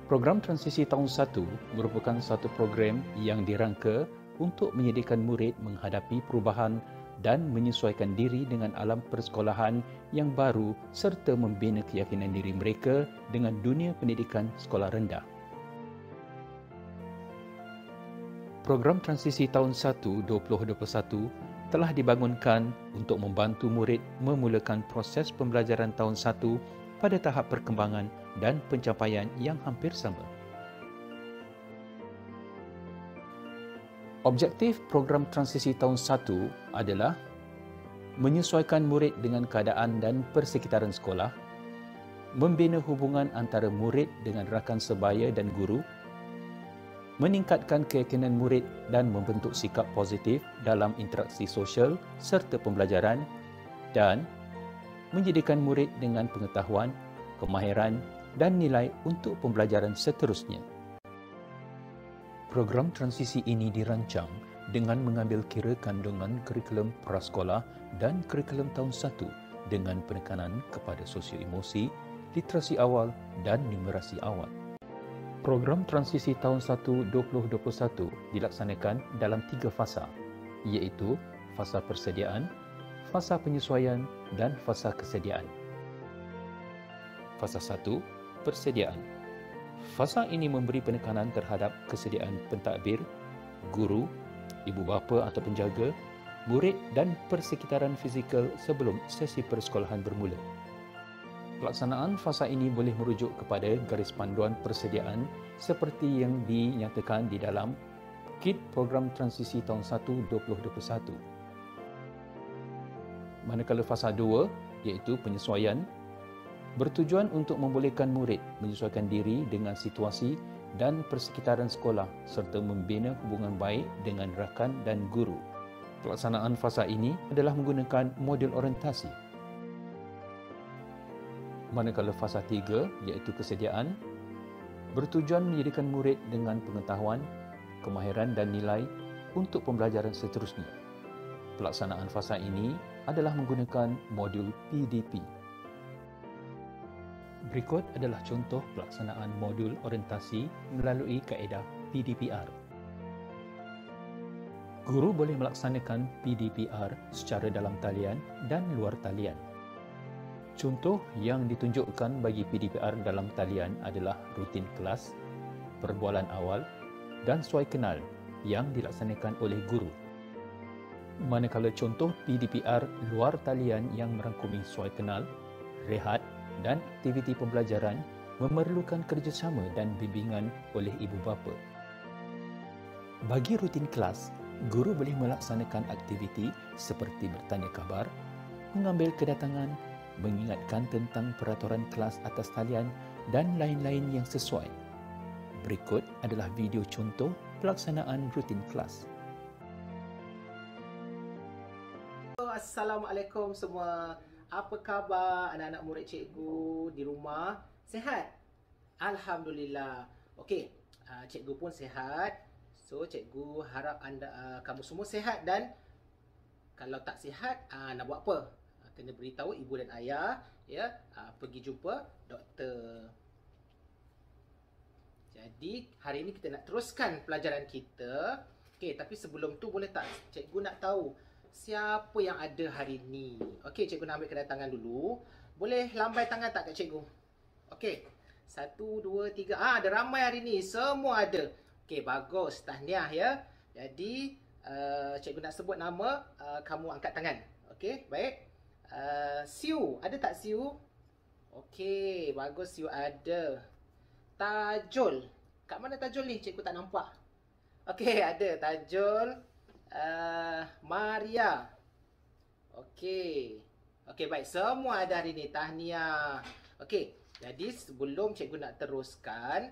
Program Transisi Tahun 1 merupakan satu program yang dirangka untuk menyediakan murid menghadapi perubahan dan menyesuaikan diri dengan alam persekolahan yang baru serta membina keyakinan diri mereka dengan dunia pendidikan sekolah rendah. Program Transisi Tahun 1 2021 telah dibangunkan untuk membantu murid memulakan proses pembelajaran tahun 1 pada tahap perkembangan dan pencapaian yang hampir sama. Objektif program transisi tahun 1 adalah menyesuaikan murid dengan keadaan dan persekitaran sekolah, membina hubungan antara murid dengan rakan sebaya dan guru, meningkatkan keyakinan murid dan membentuk sikap positif dalam interaksi sosial serta pembelajaran dan menjadikan murid dengan pengetahuan, kemahiran dan nilai untuk pembelajaran seterusnya. Program transisi ini dirancang dengan mengambil kira kandungan kurikulum prasekolah dan kurikulum tahun 1 dengan penekanan kepada sosio-emosi, literasi awal dan numerasi awal. Program transisi tahun 1 2021 dilaksanakan dalam 3 fasa, iaitu fasa persediaan, fasa penyesuaian dan fasa kesediaan. Fasa 1, persediaan. Fasa ini memberi penekanan terhadap kesediaan pentadbir, guru, ibu bapa atau penjaga, murid dan persekitaran fizikal sebelum sesi persekolahan bermula. Pelaksanaan fasa ini boleh merujuk kepada garis panduan persediaan seperti yang dinyatakan di dalam Kit Program Transisi Tahun 1 2021. Manakala fasa 2 iaitu penyesuaian bertujuan untuk membolehkan murid menyesuaikan diri dengan situasi dan persekitaran sekolah serta membina hubungan baik dengan rakan dan guru. Pelaksanaan fasa ini adalah menggunakan modul orientasi. Manakala fasa 3 iaitu kesediaan bertujuan menjadikan murid dengan pengetahuan, kemahiran dan nilai untuk pembelajaran seterusnya. Pelaksanaan fasa ini adalah menggunakan modul PDP. Berikut adalah contoh pelaksanaan modul orientasi melalui kaedah PDPR. Guru boleh melaksanakan PDPR secara dalam talian dan luar talian. Contoh yang ditunjukkan bagi PDPR dalam talian adalah rutin kelas, perbualan awal dan suai kenal yang dilaksanakan oleh guru. Manakala contoh PDPR luar talian yang merangkumi suai kenal, rehat dan aktiviti pembelajaran memerlukan kerjasama dan bimbingan oleh ibu bapa. Bagi rutin kelas, guru boleh melaksanakan aktiviti seperti bertanya khabar, mengambil kedatangan, mengingatkan tentang peraturan kelas atas talian dan lain-lain yang sesuai. Berikut adalah video contoh pelaksanaan rutin kelas. Assalamualaikum semua. Apa khabar anak-anak murid cikgu di rumah? Sihat? Alhamdulillah. Okey, cikgu pun sihat. So cikgu harap kamu semua sihat dan kalau tak sihat nak buat apa? Kena beritahu ibu dan ayah, ya. Pergi jumpa doktor. Jadi hari ini kita nak teruskan pelajaran kita. Okey, tapi sebelum tu boleh tak cikgu nak tahu siapa yang ada hari ni? Okey, cikgu nak ambil kedatangan dulu. Boleh lambai tangan tak kat cikgu? Okey. 1, 2, 3. Ada ramai hari ni. Semua ada. Okey, bagus. Tahniah ya. Jadi, cikgu nak sebut nama, kamu angkat tangan. Okey, baik. Siu, ada tak Siu? Okey, bagus Siu ada. Tajul. Kat mana Tajul ni? Cikgu tak nampak. Okey, ada Tajul. Maria. Okey. Okey, baik. Semua ada hari ni. Tahniah. Okey. Jadi, sebelum cikgu nak teruskan,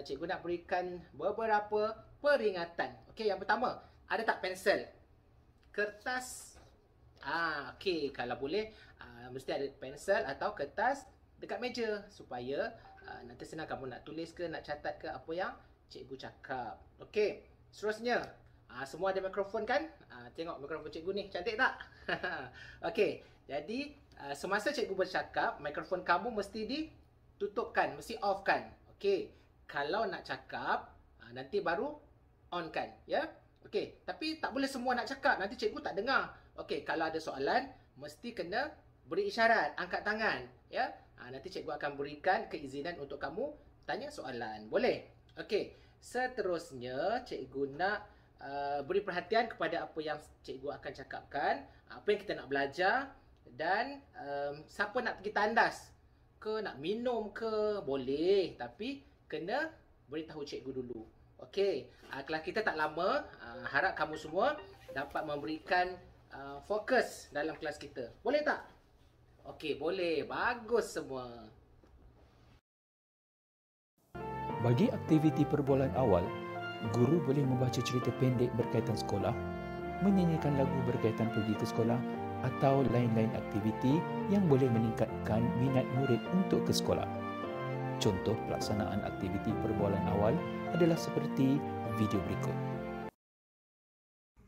cikgu nak berikan beberapa peringatan. Okey, yang pertama, ada tak pensel? Kertas. Okey. Kalau boleh, mesti ada pensel atau kertas dekat meja supaya nanti senang kamu nak tulis ke, nak catat ke apa yang cikgu cakap. Okey. Seterusnya, semua ada mikrofon kan? Tengok mikrofon cikgu ni, cantik tak? Okey, jadi semasa cikgu bercakap, mikrofon kamu mesti ditutupkan, mesti off kan? Okey, Kalau nak cakap, nanti baru on kan, ya. Okey, tapi tak boleh semua nak cakap, nanti cikgu tak dengar. Okey, kalau ada soalan, mesti kena beri isyarat, angkat tangan, ya. Nanti cikgu akan berikan keizinan untuk kamu tanya soalan. Boleh? Okey, seterusnya cikgu nak beri perhatian kepada apa yang cikgu akan cakapkan, apa yang kita nak belajar, dan siapa nak pergi tandas ke, nak minum ke, boleh, tapi kena beritahu cikgu dulu. Okey, kelas kita tak lama, harap kamu semua dapat memberikan fokus dalam kelas kita. Boleh tak? Okey, boleh. Bagus semua. Bagi aktiviti perbualan awal, guru boleh membaca cerita pendek berkaitan sekolah, menyanyikan lagu berkaitan pergi ke sekolah atau lain-lain aktiviti yang boleh meningkatkan minat murid untuk ke sekolah. Contoh pelaksanaan aktiviti perbualan awal adalah seperti video berikut.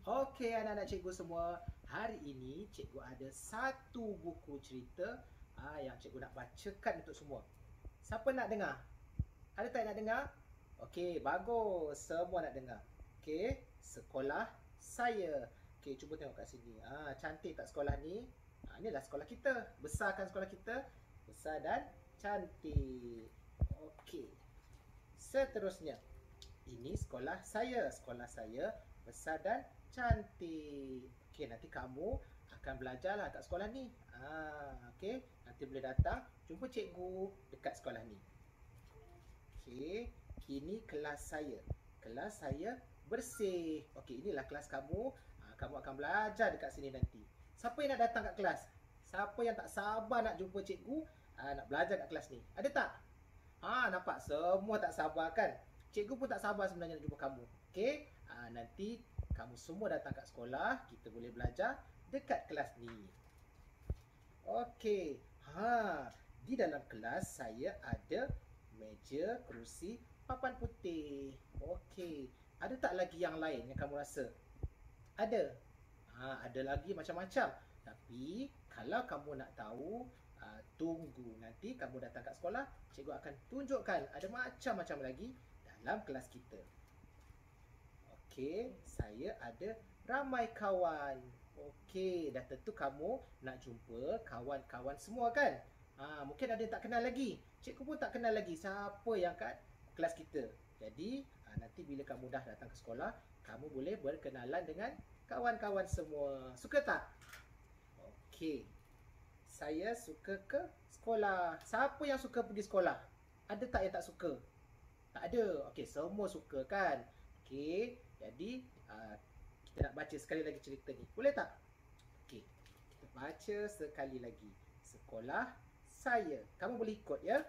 Okey, anak-anak cikgu semua, hari ini cikgu ada satu buku cerita yang cikgu nak bacakan untuk semua. Siapa nak dengar? Ada tak nak dengar? Okey, bagus. Semua nak dengar. Okey, sekolah saya. Okey, cuba tengok kat sini. Cantik tak sekolah ni? Inilah sekolah kita. Besar kan sekolah kita? Besar dan cantik. Okey. Seterusnya, ini sekolah saya. Sekolah saya besar dan cantik. Okey, nanti kamu akan belajarlah kat sekolah ni. Okey, nanti boleh datang jumpa cikgu dekat sekolah ni. Okey, ini kelas saya. Kelas saya bersih. Okey, inilah kelas kamu. Kamu akan belajar dekat sini nanti. Siapa yang nak datang kat kelas? Siapa yang tak sabar nak jumpa cikgu, nak belajar kat kelas ni? Ada tak? Nampak semua tak sabar kan? Cikgu pun tak sabar sebenarnya nak jumpa kamu. Okey, nanti kamu semua datang kat sekolah, kita boleh belajar dekat kelas ni. Okey, di dalam kelas saya ada meja, kerusi, papan putih. Okey, ada tak lagi yang lain yang kamu rasa? Ada. Ada lagi macam-macam. Tapi kalau kamu nak tahu, tunggu nanti kamu datang kat sekolah, cikgu akan tunjukkan ada macam-macam lagi dalam kelas kita. Okey, saya ada ramai kawan. Okey, dah tentu kamu nak jumpa kawan-kawan semua kan? Mungkin ada yang tak kenal lagi. Cikgu pun tak kenal lagi siapa yang kat kelas kita. Jadi, nanti bila kamu dah datang ke sekolah, kamu boleh berkenalan dengan kawan-kawan semua. Suka tak? Okey. Saya suka ke sekolah. Siapa yang suka pergi sekolah? Ada tak yang tak suka? Tak ada. Okey, semua suka kan? Okey, jadi kita nak baca sekali lagi cerita ni. Boleh tak? Okey, kita baca sekali lagi. Sekolah saya. Kamu boleh ikut ya.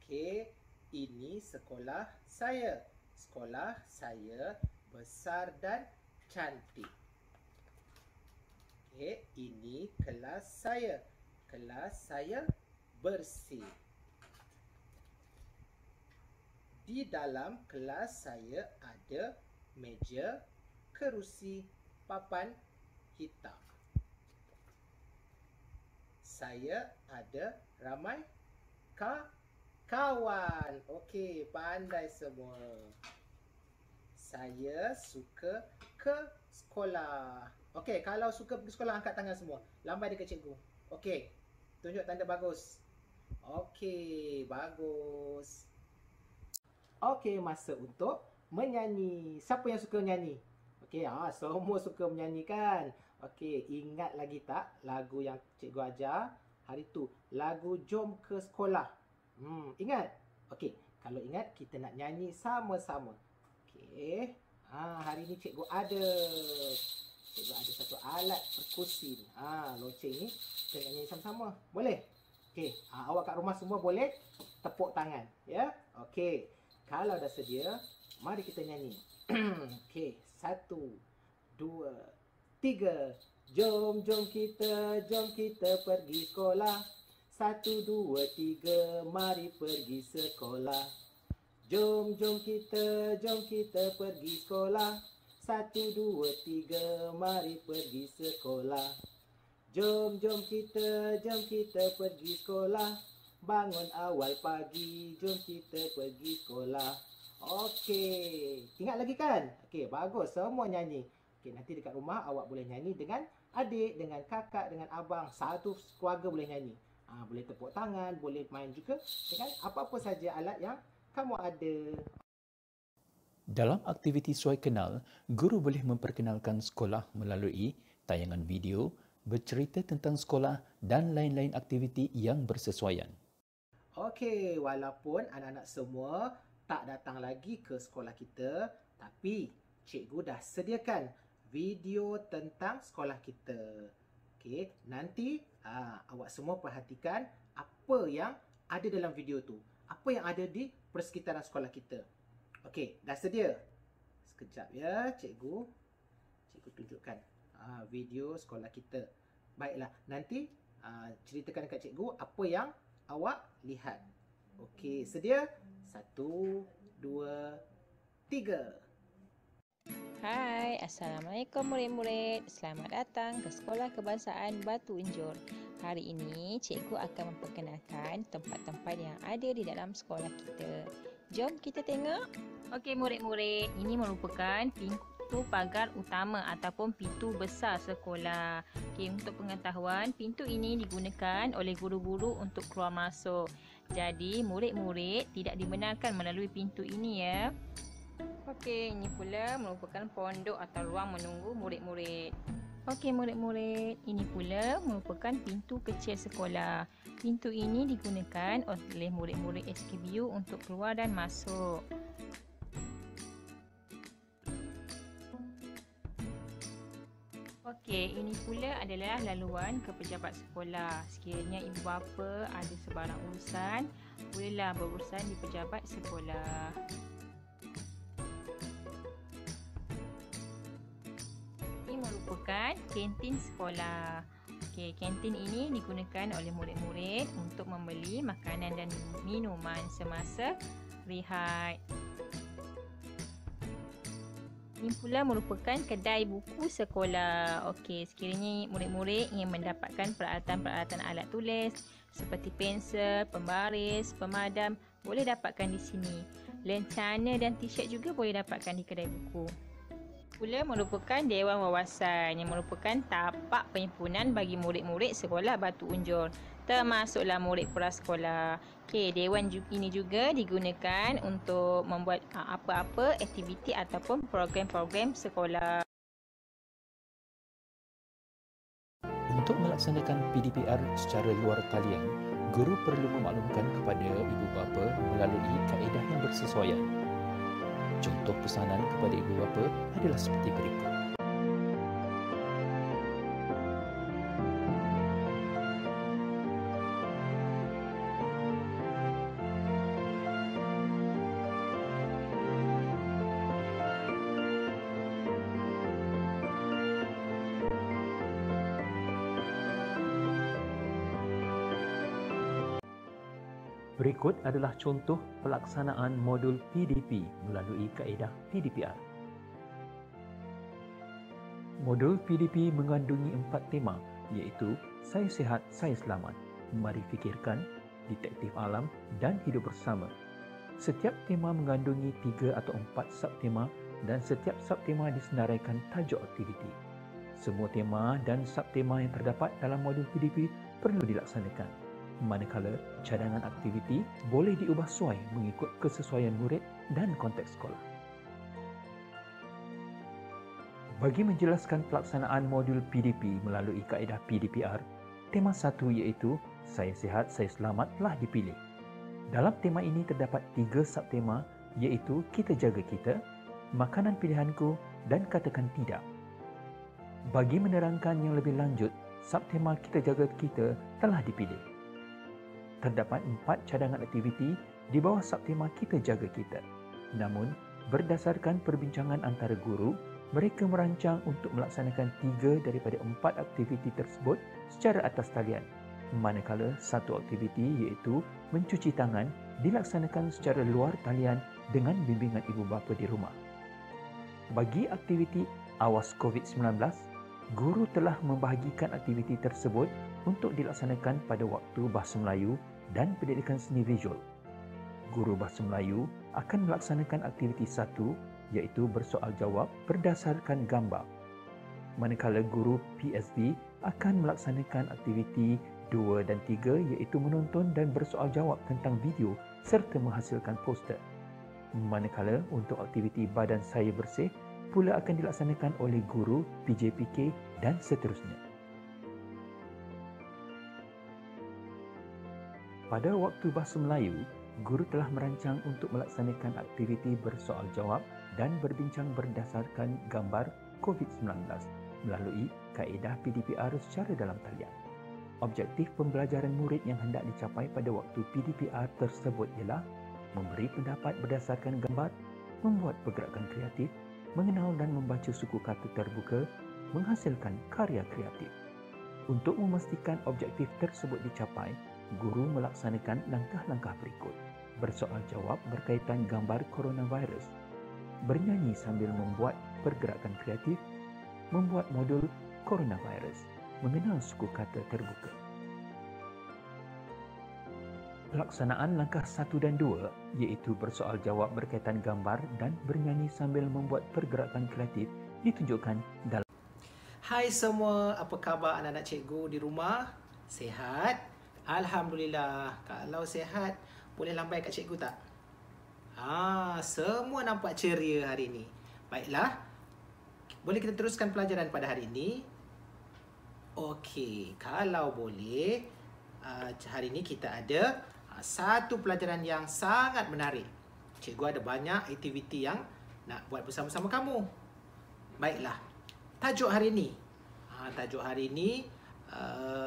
Okey, ini sekolah saya. Sekolah saya besar dan cantik. Okey, ini kelas saya. Kelas saya bersih. Di dalam kelas saya ada meja, kerusi, papan hitam. Saya ada ramai kawan. Okey, pandai semua. Saya suka ke sekolah. Okey, kalau suka pergi sekolah, angkat tangan semua. Lambai dekat cikgu. Okey, tunjuk tanda bagus. Okey, bagus. Okey, masa untuk menyanyi. Siapa yang suka menyanyi? Okey, semua suka menyanyi kan? Okey, ingat lagi tak lagu yang cikgu ajar hari tu? Lagu Jom ke Sekolah. Ingat? Okey, kalau ingat kita nak nyanyi sama-sama. Okey, hari ni cikgu ada satu alat perkusi ni. Loceng ni kita nyanyi sama-sama. Boleh? Okey, awak kat rumah semua boleh tepuk tangan, ya? Okey, kalau dah sedia, mari kita nyanyi. Okey, 1, 2, 3. Jom kita pergi sekolah. 1, 2, 3, mari pergi sekolah. Jom kita pergi sekolah. 1, 2, 3, mari pergi sekolah. Jom kita pergi sekolah. Bangun awal pagi, jom kita pergi sekolah. Okey, ingat lagi kan? Okey, bagus, semua nyanyi. Okey, nanti dekat rumah awak boleh nyanyi dengan adik, dengan kakak, dengan abang. Satu keluarga boleh nyanyi. Boleh tepuk tangan, boleh main juga dengan apa-apa saja alat yang kamu ada. Dalam aktiviti suai kenal, guru boleh memperkenalkan sekolah melalui tayangan video, bercerita tentang sekolah dan lain-lain aktiviti yang bersesuaian. Okey, walaupun anak-anak semua tak datang lagi ke sekolah kita, tapi cikgu dah sediakan video tentang sekolah kita. Okey, nanti awak semua perhatikan apa yang ada dalam video tu. Apa yang ada di persekitaran sekolah kita. Okey, dah sedia? Sekejap ya, cikgu. Cikgu tunjukkan video sekolah kita. Baiklah, nanti ceritakan dekat cikgu apa yang awak lihat. Okey, sedia? 1, 2, 3. Hai, Assalamualaikum murid-murid. Selamat datang ke Sekolah Kebangsaan Batu Enjor. Hari ini, cikgu akan memperkenalkan tempat-tempat yang ada di dalam sekolah kita. Jom kita tengok. Okey murid-murid, ini merupakan pintu pagar utama ataupun pintu besar sekolah. Okey, untuk pengetahuan, pintu ini digunakan oleh guru-guru untuk keluar masuk. Jadi, murid-murid tidak dibenarkan melalui pintu ini ya. Okey, ini pula merupakan pondok atau ruang menunggu murid-murid. Okey murid-murid, ini pula merupakan pintu kecil sekolah. Pintu ini digunakan oleh murid-murid SKBU untuk keluar dan masuk. Okey, ini pula adalah laluan ke pejabat sekolah. Sekiranya ibu bapa ada sebarang urusan, bolehlah berurusan di pejabat sekolah. Merupakan kantin sekolah. Okey, kantin ini digunakan oleh murid-murid untuk membeli makanan dan minuman semasa rehat. Ini pula merupakan kedai buku sekolah. Okey, sekiranya murid-murid ingin mendapatkan peralatan-peralatan alat tulis seperti pensel, pembaris, pemadam, boleh dapatkan di sini. Lencana dan t-shirt juga boleh dapatkan di kedai buku. Pula merupakan Dewan Wawasan yang merupakan tapak perhimpunan bagi murid-murid sekolah Batu Enjor, termasuklah murid prasekolah. Okey, dewan ini juga digunakan untuk membuat apa-apa aktiviti ataupun program-program sekolah. Untuk melaksanakan PDPR secara luar talian, guru perlu memaklumkan kepada ibu bapa melalui kaedah yang bersesuaian. Contoh pesanan kepada ibu bapa adalah seperti berikut. Berikut adalah contoh pelaksanaan modul PDP melalui kaedah PDPR. Modul PDP mengandungi 4 tema iaitu Saya Sihat, Saya Selamat, Mari Fikirkan, Detektif Alam dan Hidup Bersama. Setiap tema mengandungi 3 atau 4 subtema dan setiap subtema disenaraikan tajuk aktiviti. Semua tema dan subtema yang terdapat dalam modul PDP perlu dilaksanakan, manakala cadangan aktiviti boleh diubah suai mengikut kesesuaian murid dan konteks sekolah. Bagi menjelaskan pelaksanaan modul PDP melalui kaedah PDPR, tema 1 iaitu Saya Sihat, Saya Selamat telah dipilih. Dalam tema ini terdapat 3 subtema iaitu Kita Jaga Kita, Makanan Pilihanku dan Katakan Tidak. Bagi menerangkan yang lebih lanjut, subtema Kita Jaga Kita telah dipilih. Terdapat 4 cadangan aktiviti di bawah subtema Kita Jaga Kita. Namun, berdasarkan perbincangan antara guru, mereka merancang untuk melaksanakan 3 daripada 4 aktiviti tersebut secara atas talian. Manakala satu aktiviti iaitu mencuci tangan dilaksanakan secara luar talian dengan bimbingan ibu bapa di rumah. Bagi aktiviti Awas COVID-19, guru telah membahagikan aktiviti tersebut untuk dilaksanakan pada waktu Bahasa Melayu dan pendidikan seni visual. Guru Bahasa Melayu akan melaksanakan aktiviti 1 iaitu bersoal jawab berdasarkan gambar. Manakala guru PSB akan melaksanakan aktiviti 2 dan 3 iaitu menonton dan bersoal jawab tentang video serta menghasilkan poster. Manakala untuk aktiviti badan saya bersih pula akan dilaksanakan oleh guru PJPK dan seterusnya. Pada waktu Bahasa Melayu, guru telah merancang untuk melaksanakan aktiviti bersoal jawab dan berbincang berdasarkan gambar COVID-19 melalui kaedah PDPR secara dalam talian. Objektif pembelajaran murid yang hendak dicapai pada waktu PDPR tersebut ialah memberi pendapat berdasarkan gambar, membuat pergerakan kreatif, mengenal dan membaca suku kata terbuka, menghasilkan karya kreatif. Untuk memastikan objektif tersebut dicapai, guru melaksanakan langkah-langkah berikut. Bersoal jawab berkaitan gambar coronavirus, bernyanyi sambil membuat pergerakan kreatif, membuat modul coronavirus, mengenal suku kata terbuka. Pelaksanaan langkah 1 dan 2 iaitu bersoal jawab berkaitan gambar dan bernyanyi sambil membuat pergerakan kreatif ditunjukkan dalam. Hai semua, apa khabar anak-anak cikgu di rumah? Sihat? Alhamdulillah. Kalau sihat, boleh lambai kat cikgu tak? Semua nampak ceria hari ini. Baiklah, boleh kita teruskan pelajaran pada hari ini? Okey, kalau boleh, hari ini kita ada satu pelajaran yang sangat menarik. Cikgu ada banyak aktiviti yang nak buat bersama-sama kamu. Baiklah, tajuk hari ini. Tajuk hari ini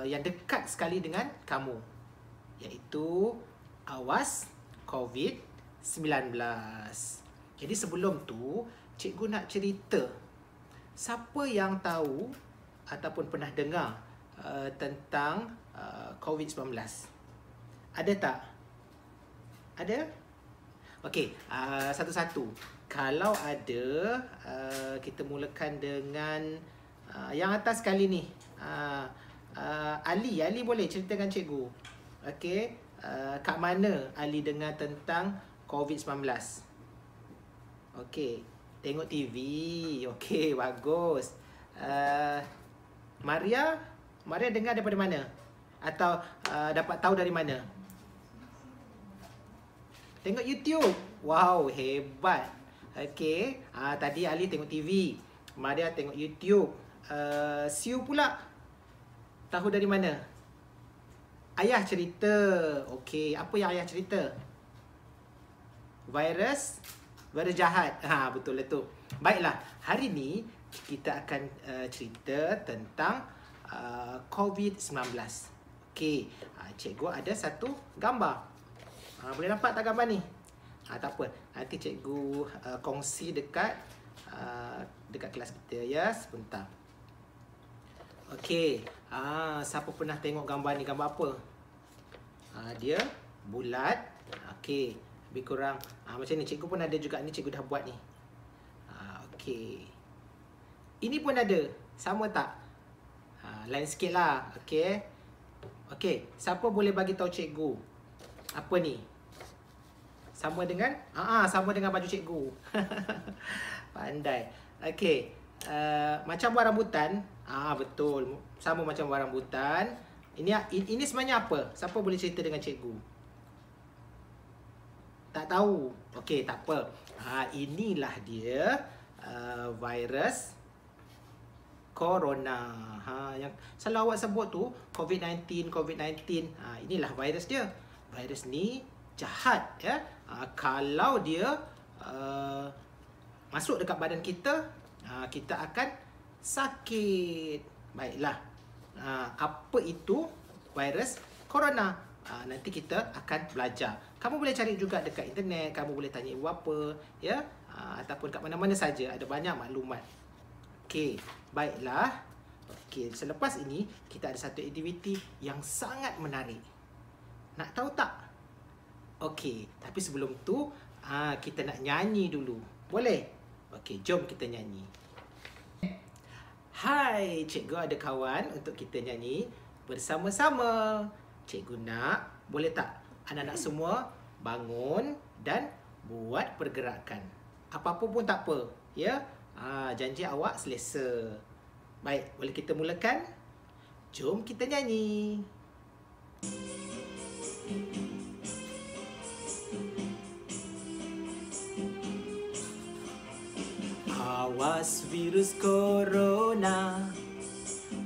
yang dekat sekali dengan kamu, iaitu awas COVID-19. Jadi sebelum tu, cikgu nak cerita. Siapa yang tahu ataupun pernah dengar tentang COVID-19? Ada tak? Ada? Okey, satu-satu. Kalau ada, kita mulakan dengan yang atas sekali ni. Ali boleh ceritakan cikgu. Okey, kat mana Ali dengar tentang COVID-19? Okey, tengok TV. Okey, bagus. Maria dengar daripada mana? Atau dapat tahu dari mana? Tengok YouTube. Wow, hebat. Okey, tadi Ali tengok TV, Maria tengok YouTube. Siu pula tahu dari mana? Ayah cerita. Okey, apa yang ayah cerita? Virus jahat. Betul lah tu. Baiklah, hari ni kita akan cerita tentang COVID-19. Okey, cikgu ada satu gambar. Boleh nampak tak gambar ni? Tak apa, nanti cikgu kongsi dekat kelas kita ya, sebentar. Okey, siapa pernah tengok gambar ni? Gambar apa? Dia bulat. Okey, lebih kurang macam ni. Cikgu pun ada juga ni, cikgu dah buat ni. Okey, ini pun ada. Sama tak? Lain sikit lah. Okey. Okey, siapa boleh bagi tahu cikgu apa ni? Sama dengan sama dengan baju cikgu. Pandai. Okey. Macam buah rambutan. Betul. Sama macam buah rambutan. Ini sebenarnya apa? Siapa boleh cerita dengan cikgu? Tak tahu. Okey, tak apa. Inilah dia virus corona. Yang selalu awak sebut tu COVID-19. Inilah virus dia. Virus ni jahat ya. Kalau dia masuk dekat badan kita, kita akan sakit. Baiklah. Apa itu virus corona? Nanti kita akan belajar. Kamu boleh cari juga dekat internet, kamu boleh tanya ibu bapa ya, ataupun kat mana-mana saja, ada banyak maklumat. Okey, baiklah. Okey, selepas ini kita ada satu aktiviti yang sangat menarik. Nak tahu tak? Okey, tapi sebelum tu kita nak nyanyi dulu. Boleh? Okey, jom kita nyanyi. Hai, cikgu ada kawan untuk kita nyanyi bersama-sama. Cikgu nak Boleh tak anak-anak semua bangun dan buat pergerakan. Apa-apa pun tak apa, ya. Janji awak selesa. Baik, boleh kita mulakan? Jom kita nyanyi. Awas virus corona,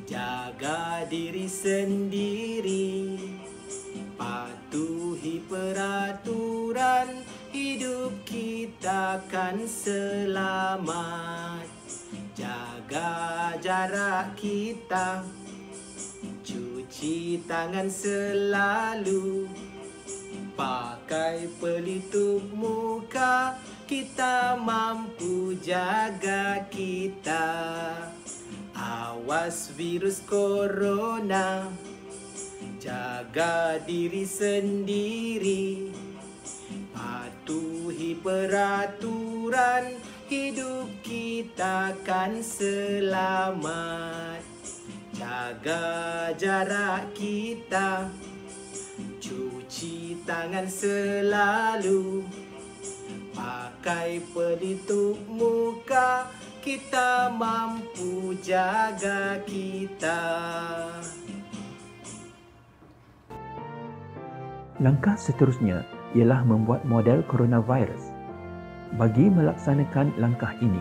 jaga diri sendiri, patuhi peraturan, hidup kita kan selamat. Jaga jarak kita, cuci tangan selalu, pakai pelitup muka, kita mampu jaga kita. Awas virus corona, jaga diri sendiri, patuhi peraturan, hidup kita kan selamat. Jaga jarak kita, cuci tangan selalu, pakai pelitup muka, kita mampu jaga kita. Langkah seterusnya ialah membuat model coronavirus. Bagi melaksanakan langkah ini,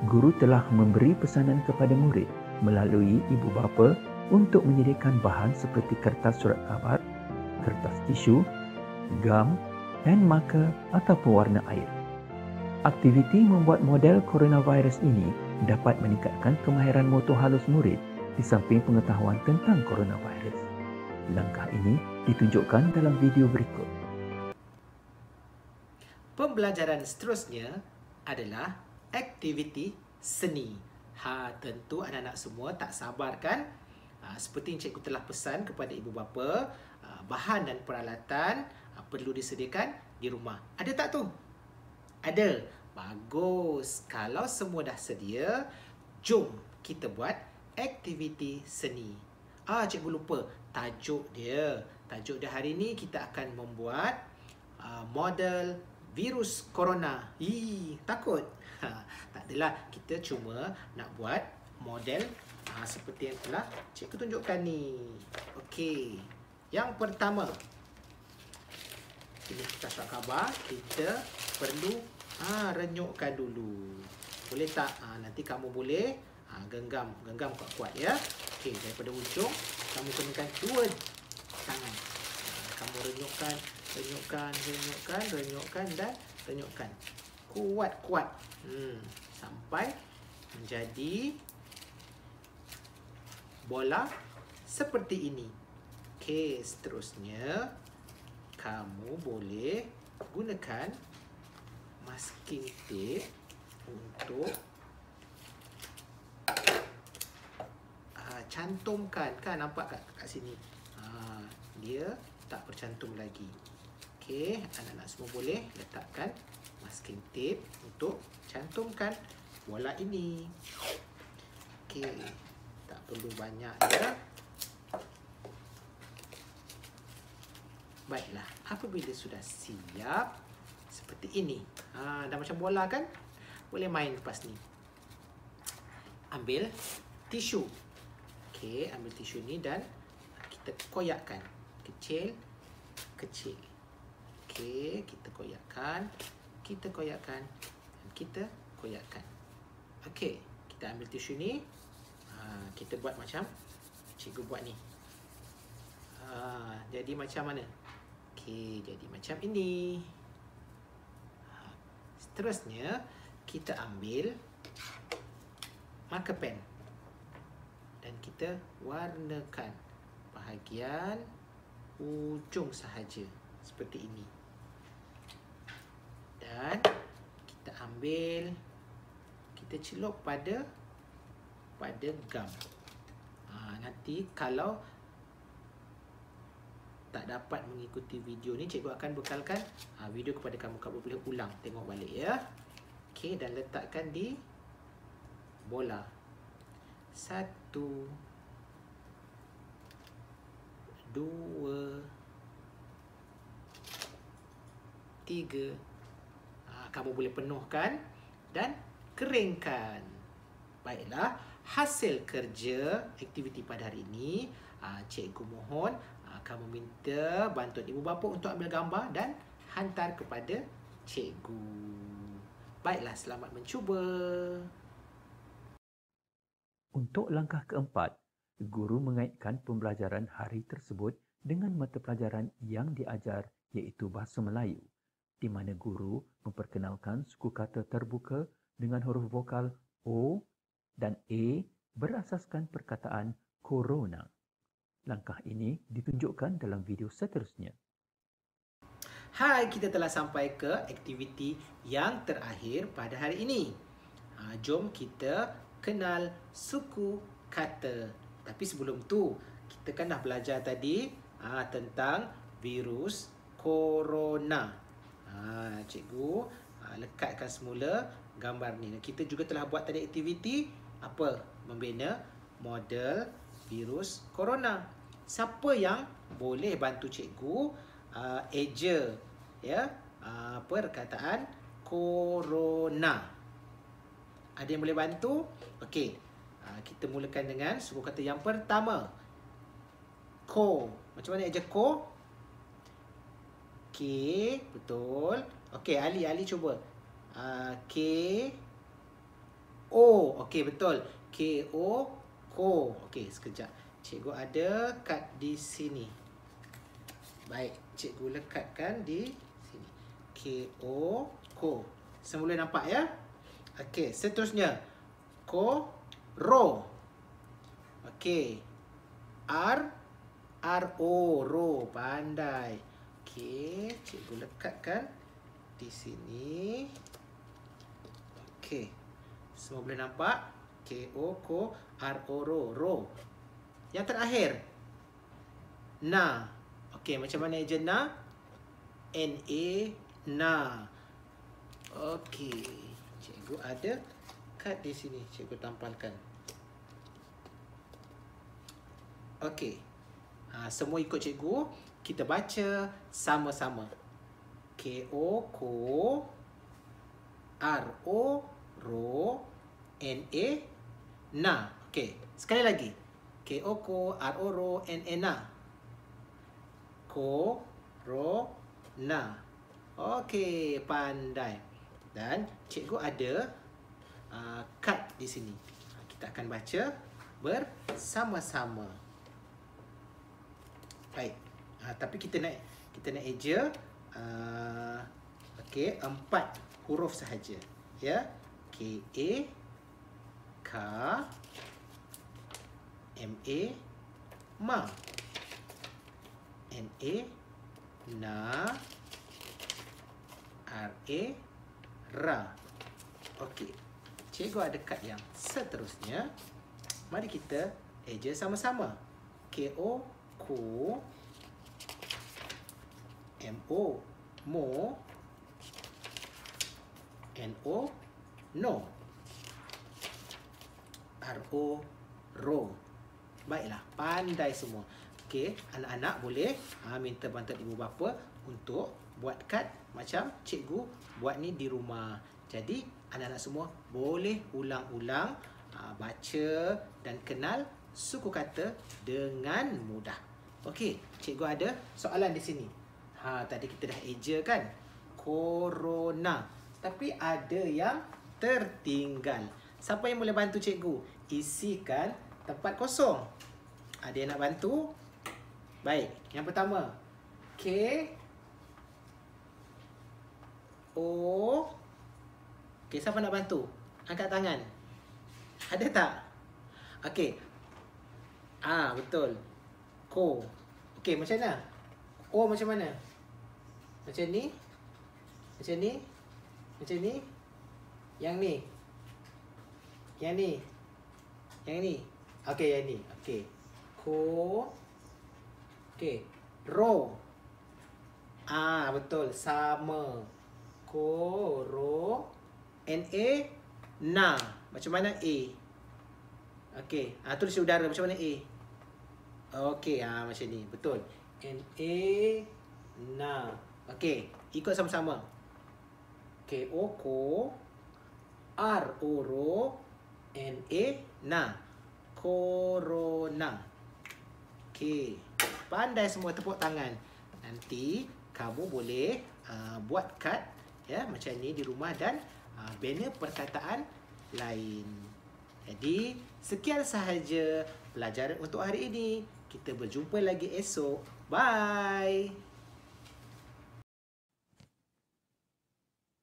guru telah memberi pesanan kepada murid melalui ibu bapa untuk menyediakan bahan seperti kertas surat khabar, kertas tisu, gam, pen marker atau pewarna air. Aktiviti membuat model coronavirus ini dapat meningkatkan kemahiran motor halus murid di samping pengetahuan tentang coronavirus. Langkah ini ditunjukkan dalam video berikut. Pembelajaran seterusnya adalah aktiviti seni. Tentu anak-anak semua tak sabar kan? Seperti yang cikgu telah pesan kepada ibu bapa, bahan dan peralatan perlu disediakan di rumah. Ada tak tu? Ada. Bagus. Kalau semua dah sedia, jom kita buat aktiviti seni. Cikgu lupa tajuk dia. Tajuk dia hari ni kita akan membuat model virus corona. Takut? Tak adalah, kita cuma nak buat model seperti yang telah cikgu tunjukkan ni. Okey. Yang pertama, ini kertas surat khabar, kita perlu renyukkan dulu. Boleh tak? Nanti kamu boleh genggam kuat-kuat ya. Okey, daripada ujung kamu gunakan dua tangan. Kamu renyukkan dan renyukkan. Kuat-kuat. Sampai menjadi bola seperti ini. Okey, seterusnya kamu boleh gunakan masking tape untuk cantumkan. Kan nampak kat sini. Dia tak bercantum lagi. Okey, anak-anak semua boleh letakkan masking tape untuk cantumkan bola ini. Okey, tak perlu banyak ya. Baiklah, apabila sudah siap seperti ini. Dah macam bola kan? Boleh main lepas ni. Ambil tisu. Okey, ambil tisu ni dan kita koyakkan. Kecil. Okey, kita koyakkan. Dan kita koyakkan. Okey, kita ambil tisu ni. Kita buat macam cikgu buat ni. Jadi macam mana? Okey, jadi macam ini. Seterusnya, kita ambil marker pen dan kita warnakan bahagian ujung sahaja seperti ini. Dan kita ambil, kita celup pada gam. Nanti kalau tak dapat mengikuti video ni, cikgu akan bekalkan video kepada kamu. Kamu boleh ulang, tengok balik ya. Okey, dan letakkan di bola. 1, 2, 3. Kamu boleh penuhkan dan keringkan. Baiklah, hasil kerja aktiviti pada hari ini, cikgu mohon kamu minta bantuan ibu bapa untuk ambil gambar dan hantar kepada cikgu. Baiklah, selamat mencuba. Untuk langkah keempat, guru mengaitkan pembelajaran hari tersebut dengan mata pelajaran yang diajar iaitu Bahasa Melayu, di mana guru memperkenalkan suku kata terbuka dengan huruf vokal O dan A berasaskan perkataan corona. Langkah ini ditunjukkan dalam video seterusnya. Hai, kita telah sampai ke aktiviti yang terakhir pada hari ini. Jom kita kenal suku kata. Tapi sebelum tu, kita kan dah belajar tadi tentang virus corona. Cikgu lekatkan semula gambar ni. Kita juga telah buat tadi aktiviti apa? Membina model virus corona. Siapa yang boleh bantu cikgu eja perkataan corona? Ada yang boleh bantu? Okey. Kita mulakan dengan suku kata yang pertama. Ko. Macam mana eja ko? K, betul. Okey, Ali cuba. K O. Okey, betul. K O ko. Okey, sekejap. Cikgu ada kat di sini. Baik, cikgu lekatkan di sini. K O ko. Semua boleh nampak ya? Okey, seterusnya. Ko ro. Okey. R O ro. Pandai. Okey, cikgu lekatkan di sini. Okey. Semua boleh nampak? K O ko R O ro ro. Yang terakhir. Na. Okey, macam mana eja na? N A na. Okey. Cikgu ada kat di sini. Cikgu tampalkan. Okey. Semua ikut cikgu. Kita baca sama-sama. K O ko R O ro N A na. Okey, sekali lagi. K O ko R O ro N A na. Ko ro na. Okey, pandai. Dan cikgu ada kad di sini. Kita akan baca bersama-sama. Baik. Tapi kita nak eja okey, 4 huruf sahaja. Ya. K A K M A ma. N A na. R A ra. Okey. Cikgu ada kad yang seterusnya. Mari kita eja sama-sama. K O ko. M O mo. N O no. R O ro. Baiklah, pandai semua. Okey, anak-anak boleh minta bantuan ibu bapa untuk buat kad macam cikgu buat ni di rumah. Jadi, anak-anak semua boleh ulang-ulang baca dan kenal suku kata dengan mudah. Okey, cikgu ada soalan di sini. Tadi kita dah eja kan? Corona. Tapi ada yang tertinggal. Siapa yang boleh bantu cikgu? Isikan tempat kosong. Ada yang nak bantu? Baik, yang pertama. K O. Okey, siapa nak bantu? Angkat tangan. Ada tak? Okey. Betul. Ko. Okey, macam mana? O macam mana? Macam ni? Macam ni? Macam ni? Yang ni? Yang ni? Yang ni? Okey, yang ni. Okey. Ko. Okey. Ro. Betul. Sama. Ko, ro. N-A. Na. Macam mana A? Okey. Tulis udara. Macam mana A? Okey. Macam ni. Betul. N-A. Na. Okey, ikut sama-sama. K-O, ko. R, oro. N-A, na. Corona. Okey. Pandai semua, tepuk tangan. Nanti kamu boleh buat kad ya macam ni di rumah dan banner perkataan lain. Jadi, sekian sahaja pelajaran untuk hari ini. Kita berjumpa lagi esok. Bye.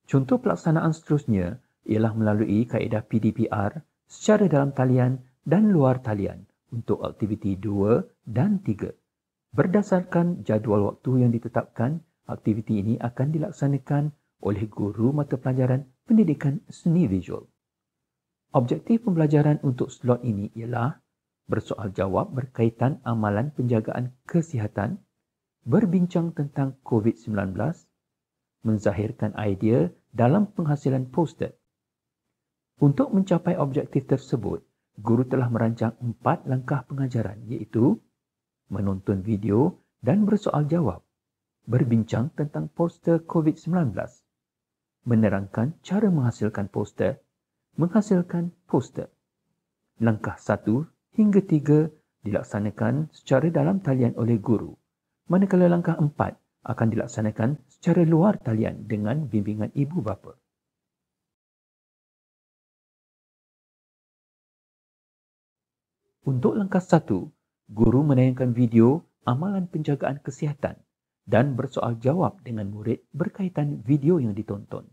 Contoh pelaksanaan seterusnya ialah melalui kaedah PDPR secara dalam talian dan luar talian untuk aktiviti 2 dan 3. Berdasarkan jadual waktu yang ditetapkan, aktiviti ini akan dilaksanakan oleh guru mata pelajaran pendidikan seni visual. Objektif pembelajaran untuk slot ini ialah bersoal jawab berkaitan amalan penjagaan kesihatan, berbincang tentang COVID-19, menzahirkan idea dalam penghasilan poster. Untuk mencapai objektif tersebut, guru telah merancang 4 langkah pengajaran iaitu menonton video dan bersoal jawab, berbincang tentang poster COVID-19, menerangkan cara menghasilkan poster, menghasilkan poster. Langkah 1 hingga 3 dilaksanakan secara dalam talian oleh guru, manakala langkah 4 akan dilaksanakan secara luar talian dengan bimbingan ibu bapa. Untuk langkah 1, guru menayangkan video amalan penjagaan kesihatan dan bersoal jawab dengan murid berkaitan video yang ditonton.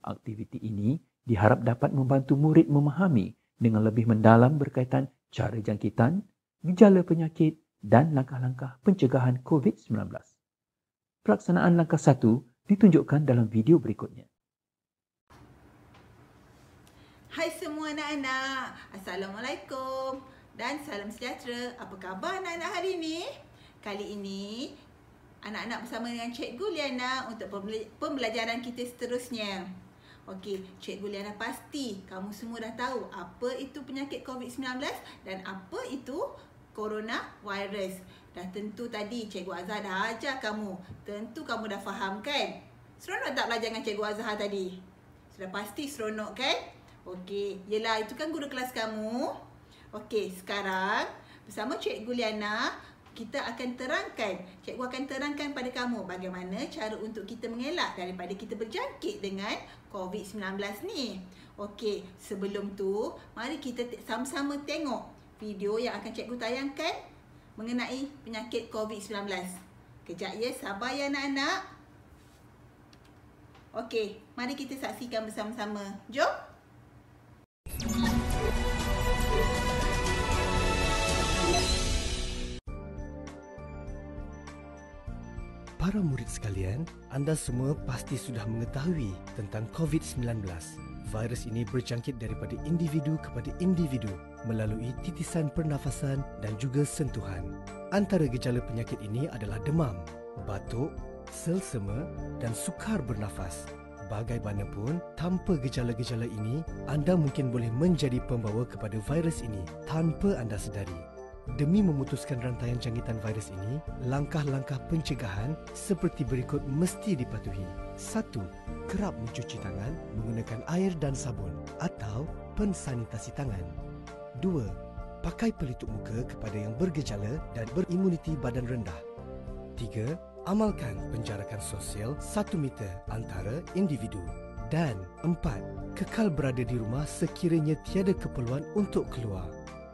Aktiviti ini diharap dapat membantu murid memahami dengan lebih mendalam berkaitan cara jangkitan, gejala penyakit dan langkah-langkah pencegahan COVID-19. Pelaksanaan langkah 1 ditunjukkan dalam video berikutnya. Hai semua anak-anak, Assalamualaikum dan salam sejahtera. Apa khabar anak-anak hari ini? Kali ini, anak-anak bersama dengan Cikgu Liana untuk pembelajaran kita seterusnya. Okey, Cikgu Liana pasti kamu semua dah tahu apa itu penyakit COVID-19 dan apa itu coronavirus. Dah tentu tadi Cikgu Azhar dah ajar kamu. Tentu kamu dah faham kan? Seronok tak belajar dengan Cikgu Azhar tadi? Sudah pasti seronok kan? Okey, yelah itu kan guru kelas kamu. Okey, sekarang bersama Cikgu Liana, kita akan terangkan, cikgu akan terangkan pada kamu bagaimana cara untuk kita mengelak daripada kita berjangkit dengan COVID-19 ni. Okey, sebelum tu, mari kita sama-sama tengok video yang akan cikgu tayangkan mengenai penyakit COVID-19. Kejap ya, sabar ya anak-anak. Okey, mari kita saksikan bersama-sama. Jom! Para murid sekalian, anda semua pasti sudah mengetahui tentang COVID-19. Virus ini berjangkit daripada individu kepada individu melalui titisan pernafasan dan juga sentuhan. Antara gejala penyakit ini adalah demam, batuk, selsema dan sukar bernafas. Bagaimanapun, tanpa gejala-gejala ini, anda mungkin boleh menjadi pembawa kepada virus ini tanpa anda sedari. Demi memutuskan rantaian jangkitan virus ini, langkah-langkah pencegahan seperti berikut mesti dipatuhi. 1. Kerap mencuci tangan menggunakan air dan sabun atau pensanitasi tangan. 2. Pakai pelitup muka kepada yang bergejala dan berimuniti badan rendah. 3. Amalkan penjarakan sosial 1 meter antara individu. Dan 4. Kekal berada di rumah sekiranya tiada keperluan untuk keluar.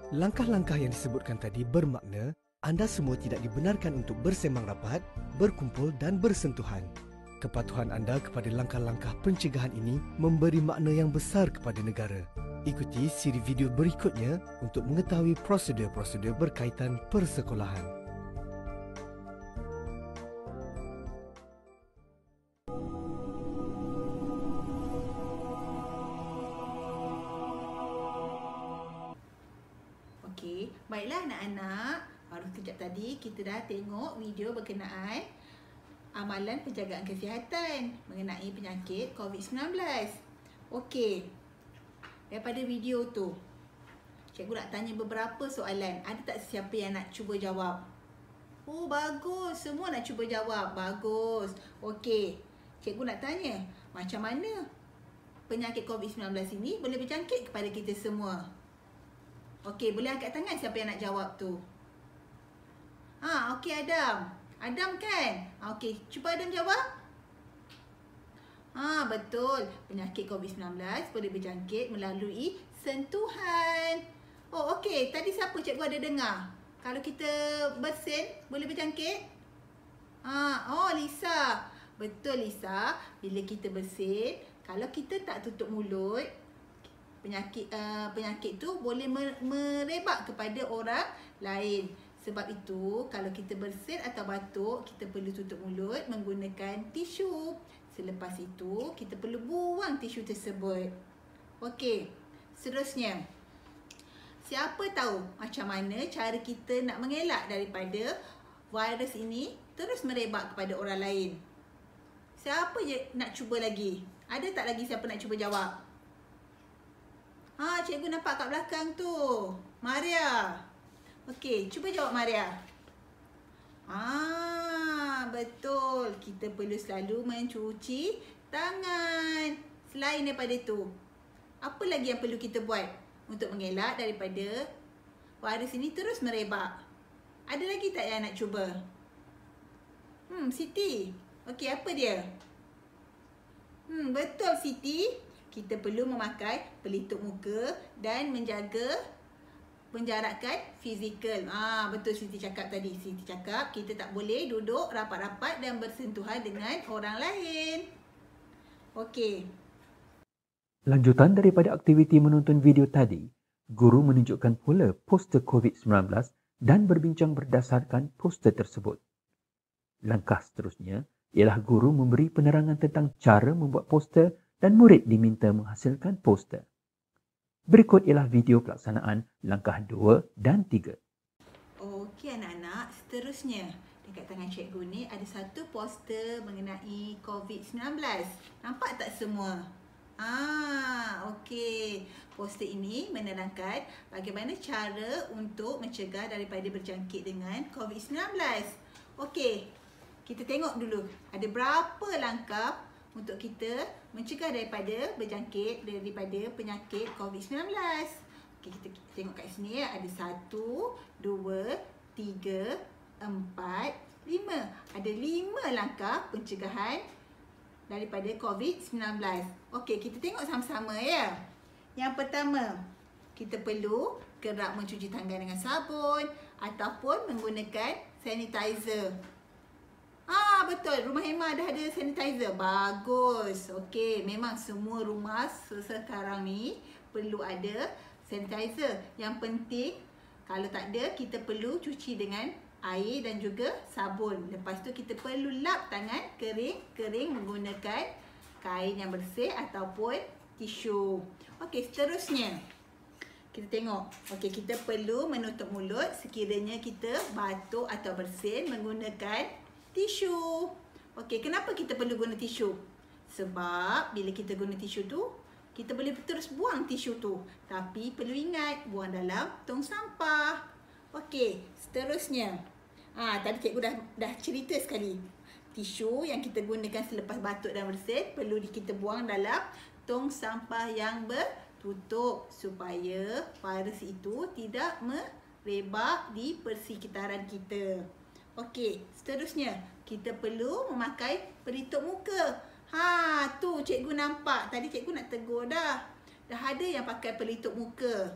Langkah-langkah yang disebutkan tadi bermakna anda semua tidak dibenarkan untuk bersembang rapat, berkumpul dan bersentuhan. Kepatuhan anda kepada langkah-langkah pencegahan ini memberi makna yang besar kepada negara. Ikuti siri video berikutnya untuk mengetahui prosedur-prosedur berkaitan persekolahan. Okey, baiklah anak-anak. Baru sekejap tadi kita dah tengok video berkenaan amalan penjagaan kesihatan mengenai penyakit COVID-19. Okey, daripada video tu, cikgu nak tanya beberapa soalan. Ada tak siapa yang nak cuba jawab? Oh, bagus. Semua nak cuba jawab. Bagus. Okey. Cikgu nak tanya, macam mana penyakit COVID-19 ini boleh berjangkit kepada kita semua? Okey, boleh angkat tangan siapa yang nak jawab tu? Okey Adam. Adam kan? Okey, cuba Adam jawab. Betul. Penyakit COVID-19 boleh berjangkit melalui sentuhan. Oh, okey. Tadi siapa cikgu ada dengar? Kalau kita bersin, boleh berjangkit? Oh, Lisa. Betul, Lisa. Bila kita bersin, kalau kita tak tutup mulut, penyakit tu boleh merebak kepada orang lain. Sebab itu, kalau kita bersin atau batuk, kita perlu tutup mulut menggunakan tisu. Selepas itu, kita perlu buang tisu tersebut. Okey, seterusnya. Siapa tahu macam mana cara kita nak mengelak daripada virus ini terus merebak kepada orang lain? Siapa je nak cuba lagi? Ada tak lagi siapa nak cuba jawab? Cikgu nampak kat belakang tu. Maria. Okey, cuba jawab Maria. Betul. Kita perlu selalu mencuci tangan. Selain daripada tu, apa lagi yang perlu kita buat untuk mengelak daripada virus ini terus merebak? Ada lagi tak yang nak cuba? Siti. Okey, apa dia? Betul Siti. Kita perlu memakai pelitup muka dan menjaga penjarakan fizikal. Betul Siti cakap tadi. Siti cakap kita tak boleh duduk rapat-rapat dan bersentuhan dengan orang lain. Okey. Lanjutan daripada aktiviti menonton video tadi, guru menunjukkan pula poster COVID-19 dan berbincang berdasarkan poster tersebut. Langkah seterusnya ialah guru memberi penerangan tentang cara membuat poster dan murid diminta menghasilkan poster. Berikut ialah video pelaksanaan langkah 2 dan 3. Okey anak-anak, seterusnya dekat tangan cikgu ni ada satu poster mengenai COVID-19. Nampak tak semua? Okey. Poster ini menerangkan bagaimana cara untuk mencegah daripada berjangkit dengan COVID-19. Okey. Kita tengok dulu ada berapa langkah untuk kita mencegah daripada berjangkit daripada penyakit COVID-19. Okey, kita tengok kat sini ya. Ada 1, 2, 3, 4, 5. Ada 5 langkah pencegahan daripada COVID-19. Okey, kita tengok sama-sama ya. Yang pertama, kita perlu kerap mencuci tangan dengan sabun ataupun menggunakan sanitizer. Betul. Rumah Hema dah ada sanitizer. Bagus. Okey, memang semua rumah sekarang ni perlu ada sanitizer. Yang penting, kalau tak ada, kita perlu cuci dengan air dan juga sabun. Lepas tu kita perlu lap tangan kering menggunakan kain yang bersih ataupun tisu. Okey, seterusnya kita tengok. Okey, kita perlu menutup mulut sekiranya kita batuk atau bersin menggunakan tisu. Okey, kenapa kita perlu guna tisu? Sebab bila kita guna tisu tu, kita boleh terus buang tisu tu. Tapi perlu ingat, buang dalam tong sampah. Okey, seterusnya. Tadi cikgu dah cerita sekali. Tisu yang kita gunakan selepas batuk dan bersin perlu kita buang dalam tong sampah yang bertutup supaya virus itu tidak merebak di persekitaran kita. Okey, seterusnya kita perlu memakai pelitup muka. Tu cikgu nampak. Tadi cikgu nak tegur dah. Dah ada yang pakai pelitup muka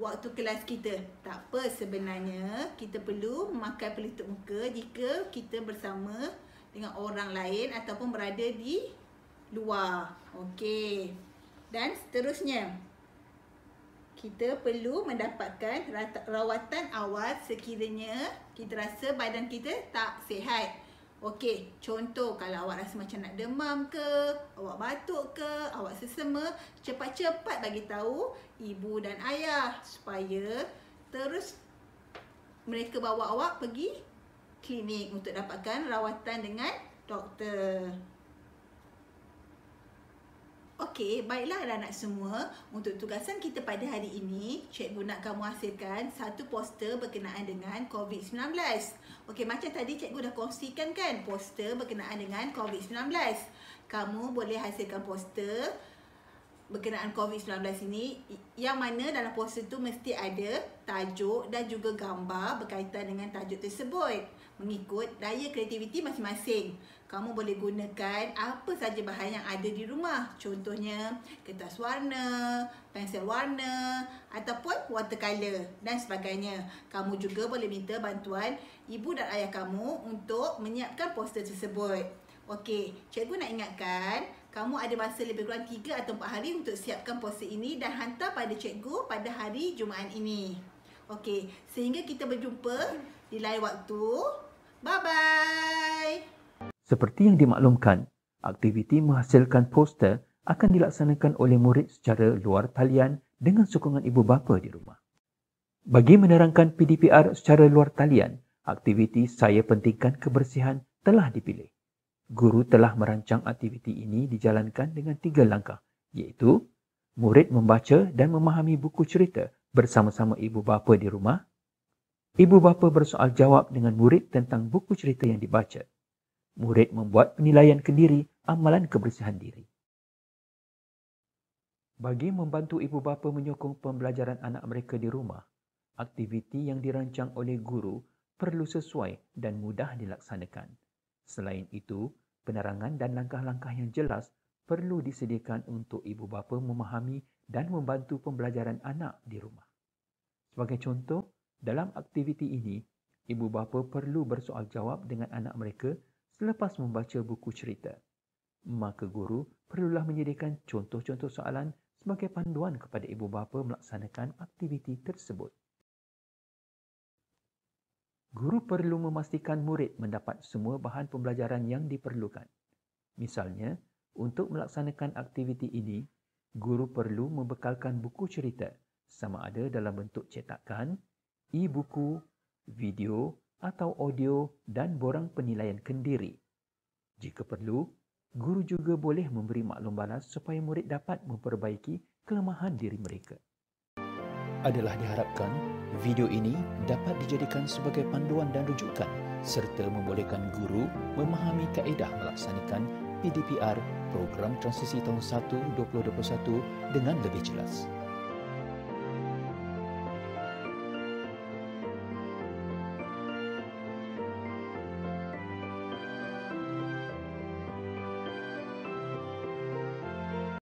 waktu kelas kita. Tak apa, sebenarnya kita perlu memakai pelitup muka jika kita bersama dengan orang lain ataupun berada di luar. Okey. Dan seterusnya, kita perlu mendapatkan rawatan awal sekiranya kita rasa badan kita tak sihat. Okey, contoh kalau awak rasa macam nak demam ke, awak batuk ke, awak sesama, cepat-cepat bagi tahu ibu dan ayah supaya terus mereka bawa awak pergi klinik untuk dapatkan rawatan dengan doktor. Okey, baiklah anak-anak semua. Untuk tugasan kita pada hari ini, cikgu nak kamu hasilkan satu poster berkenaan dengan COVID-19. Okey, macam tadi cikgu dah kongsikan kan poster berkenaan dengan COVID-19. Kamu boleh hasilkan poster berkenaan COVID-19 ini, yang mana dalam poster tu mesti ada tajuk dan juga gambar berkaitan dengan tajuk tersebut mengikut daya kreativiti masing-masing. Kamu boleh gunakan apa saja bahan yang ada di rumah. Contohnya kertas warna, pensel warna ataupun watercolor dan sebagainya. Kamu juga boleh minta bantuan ibu dan ayah kamu untuk menyiapkan poster tersebut. Okey, cikgu nak ingatkan, kamu ada masa lebih kurang 3 atau 4 hari untuk siapkan poster ini dan hantar pada cikgu pada hari Jumaat ini. Okey, sehingga kita berjumpa di lain waktu. Bye-bye. Seperti yang dimaklumkan, aktiviti menghasilkan poster akan dilaksanakan oleh murid secara luar talian dengan sokongan ibu bapa di rumah. Bagi menerangkan PDPR secara luar talian, aktiviti Saya Pentingkan Kebersihan telah dipilih. Guru telah merancang aktiviti ini dijalankan dengan 3 langkah, iaitu murid membaca dan memahami buku cerita bersama-sama ibu bapa di rumah, ibu bapa bersoal jawab dengan murid tentang buku cerita yang dibaca, murid membuat penilaian kendiri amalan kebersihan diri. Bagi membantu ibu bapa menyokong pembelajaran anak mereka di rumah, aktiviti yang dirancang oleh guru perlu sesuai dan mudah dilaksanakan. Selain itu, penerangan dan langkah-langkah yang jelas perlu disediakan untuk ibu bapa memahami dan membantu pembelajaran anak di rumah. Sebagai contoh, dalam aktiviti ini, ibu bapa perlu bersoal jawab dengan anak mereka selepas membaca buku cerita. Maka guru perlulah menyediakan contoh-contoh soalan sebagai panduan kepada ibu bapa melaksanakan aktiviti tersebut. Guru perlu memastikan murid mendapat semua bahan pembelajaran yang diperlukan. Misalnya, untuk melaksanakan aktiviti ini, guru perlu membekalkan buku cerita sama ada dalam bentuk cetakan, e-buku, video atau audio dan borang penilaian kendiri. Jika perlu, guru juga boleh memberi maklum balas supaya murid dapat memperbaiki kelemahan diri mereka. Adalah diharapkan video ini dapat dijadikan sebagai panduan dan rujukan serta membolehkan guru memahami kaedah melaksanakan PDPR Program Transisi Tahun 1 2021 dengan lebih jelas.